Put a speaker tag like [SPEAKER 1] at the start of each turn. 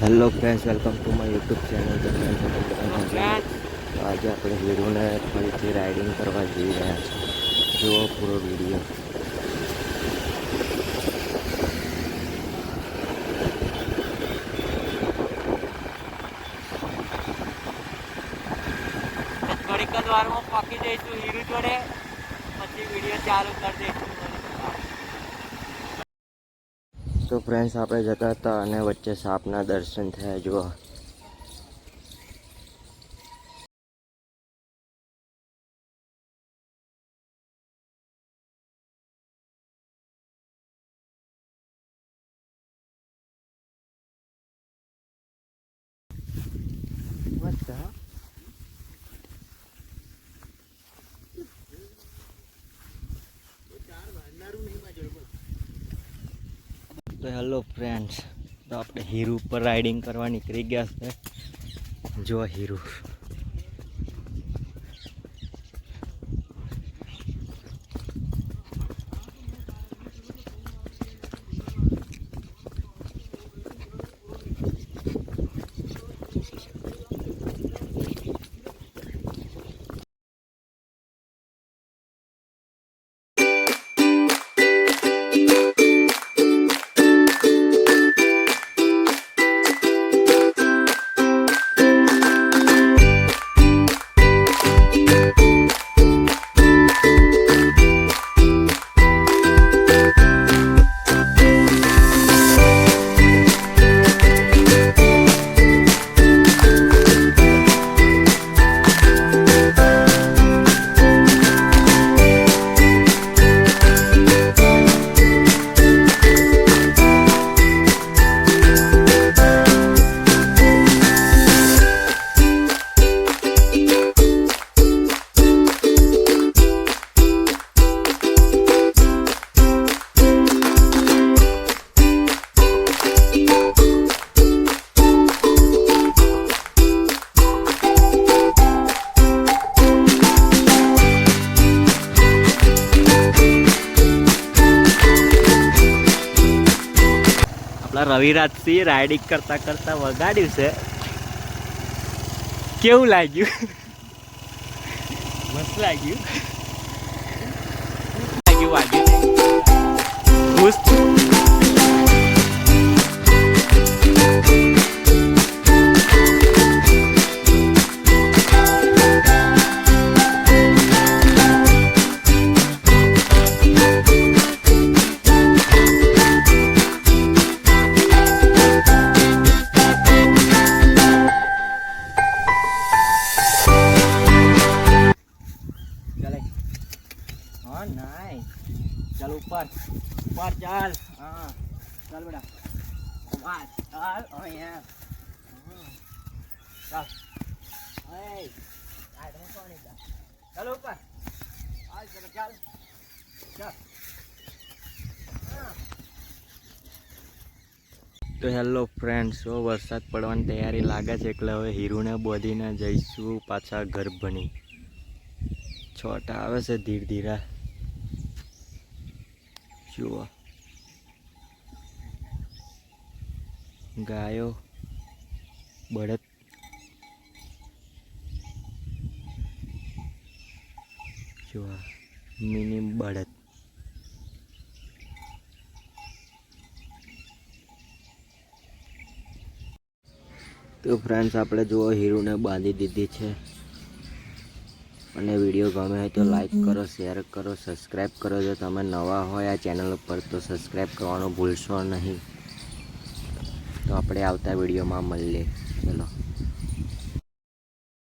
[SPEAKER 1] Hello friends, welcome to my YouTube channel. આજે આપણે હીરોને ફરીથી રાઇડિંગ કરવા જઈ રહ્યા છીએ. જુઓ પૂરો વિડીયો.
[SPEAKER 2] થોડીક જ વારમાં પહોંચી જઈશું હીરો જોડે, પછી વિડીયો ચાલુ કરી દઈશું.
[SPEAKER 1] તો ફ્રેન્ડ્સ, આપણે જતા હતા અને વચ્ચે સાપના દર્શન થયા. જુઓ. તો હેલો ફ્રેન્ડ્સ, તો આપણે હીરો ઉપર રાઇડિંગ કરવા નીકળી ગયા છે. જો હીરો.
[SPEAKER 2] રવિરાજસિંહ રાઇડિંગ કરતા કરતા વગાડ્યું છે. કેવું લાગ્યું? મસ્ત લાગ્યું. ખુશ છું. चल ऊपर ऊपर चल. हाँ चल बेटा, ऊपर चल. ओ यार चल. ए आज हम कौन है? चल ऊपर. आज चल चल चल.
[SPEAKER 1] તો હેલો ફ્રેન્ડ્સ, વરસાદ પડવાની તૈયારી લાગે છે, એટલે હવે હીરોને બોધીને જઈશું પાછા ઘર બની. છોટા આવે છે ધીરે ધીરે. જુઓ ગાયો, બળદ. જુઓ મિની બળદ. તો ફ્રેન્ડ્સ, આપણે જુઓ હીરોને બાંધી દીધી છે. અને વિડીયો ગમે હોય તો લાઈક કરો, શેર કરો, સબસ્ક્રાઈબ કરો. જો તમે નવા હોય આ ચેનલ ઉપર તો સબસ્ક્રાઈબ કરવાનું ભૂલશો નહીં. તો આપણે આવતા વિડીયોમાં મળીએ. ચલો.